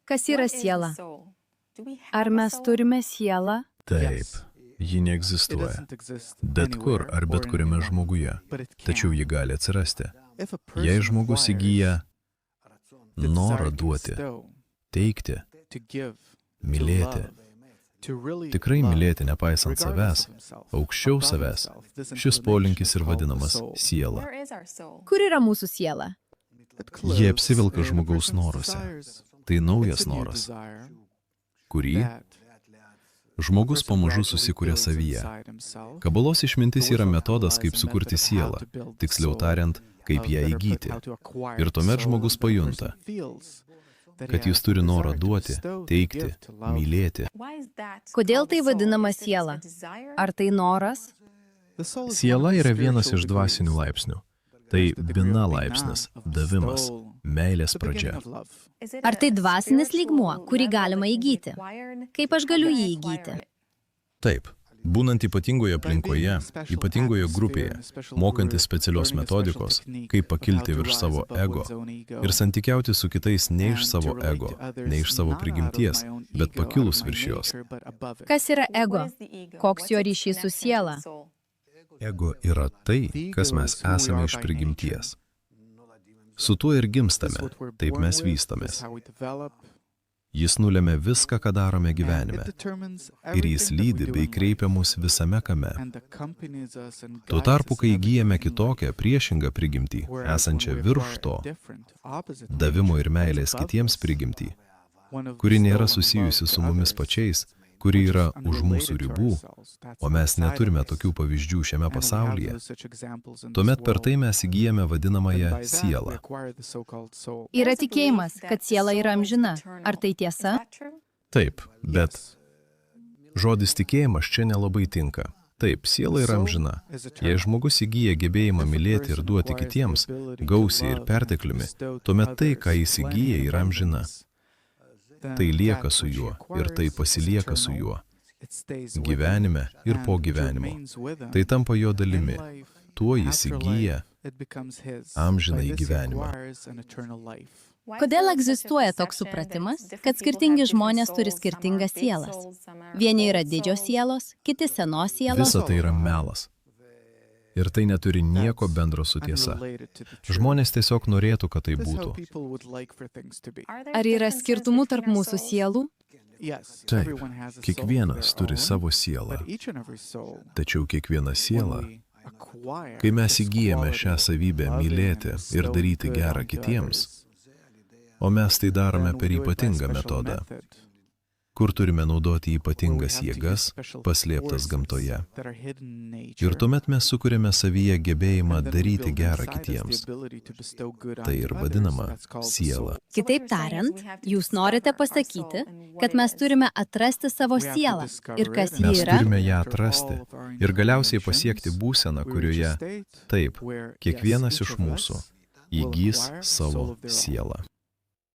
Kas yra siela? Ar mes turime sielą? Taip, ji neegzistuoja. Bet kur ar bet kuriame žmoguje. Tačiau ji gali atsirasti. Jei žmogus įgyja norą duoti, teikti, mylėti, tikrai mylėti nepaisant savęs, aukščiau savęs, šis polinkis ir vadinamas siela. Kur yra mūsų siela? Jie apsivilka žmogaus noruose. Tai naujas noras, kurį žmogus pamažu susikuria savyje. Kabalos išmintis yra metodas, kaip sukurti sielą, tiksliau tariant, kaip ją įgyti. Ir tuomet žmogus pajunta, kad jis turi norą duoti, teikti, mylėti. Kodėl tai vadinama siela? Ar tai noras? Siela yra vienas iš dvasinių laipsnių. Tai bina laipsnis, davimas, meilės pradžia. Ar tai dvasinis lygmuo, kurį galima įgyti? Kaip aš galiu jį įgyti? Taip, būnant ypatingoje aplinkoje, ypatingoje grupėje, mokantis specialios metodikos, kaip pakilti virš savo ego ir santykiauti su kitais ne iš savo ego, ne iš savo prigimties, bet pakilus virš jos. Kas yra ego? Koks jo ryšys su siela? Ego yra tai, kas mes esame iš prigimties. Su tuo ir gimstame, taip mes vystamės. Jis nulemia viską, ką darome gyvenime. Ir jis lydi bei kreipia mus visame kame. Tuo tarpu, kai įgyjame kitokią, priešingą prigimtį, esančią virš to, davimo ir meilės kitiems prigimtį, kuri nėra susijusi su mumis pačiais, kuri yra už mūsų ribų, o mes neturime tokių pavyzdžių šiame pasaulyje, tuomet per tai mes įgyjame vadinamąją sielą. Yra tikėjimas, kad siela yra amžina. Ar tai tiesa? Taip, bet žodis tikėjimas čia nelabai tinka. Taip, siela yra amžina. Jei žmogus įgyja gebėjimą mylėti ir duoti kitiems, gausiai ir pertekliumi, tuomet tai, ką jis įgyja, yra amžina. Tai lieka su juo ir tai pasilieka su juo. Gyvenime ir po gyvenimo. Tai tampa jo dalimi. Tuo jis įgyja amžinąjį gyvenimą. Kodėl egzistuoja toks supratimas, kad skirtingi žmonės turi skirtingas sielas? Vieni yra didžios sielos, kiti senos sielos. Visa tai yra melas. Ir tai neturi nieko bendro su tiesa. Žmonės tiesiog norėtų, kad tai būtų. Ar yra skirtumų tarp mūsų sielų? Taip, kiekvienas turi savo sielą. Tačiau kiekviena siela, kai mes įgyjame šią savybę mylėti ir daryti gerą kitiems, o mes tai darome per ypatingą metodą, kur turime naudoti ypatingas jėgas, paslėptas gamtoje. Ir tuomet mes sukuriame savyje gebėjimą daryti gerą kitiems. Tai ir vadinama siela. Kitaip tariant, jūs norite pasakyti, kad mes turime atrasti savo sielą ir kas ji Mes yra? turime ją atrasti ir galiausiai pasiekti būseną, kurioje, taip, kiekvienas iš mūsų įgys savo sielą.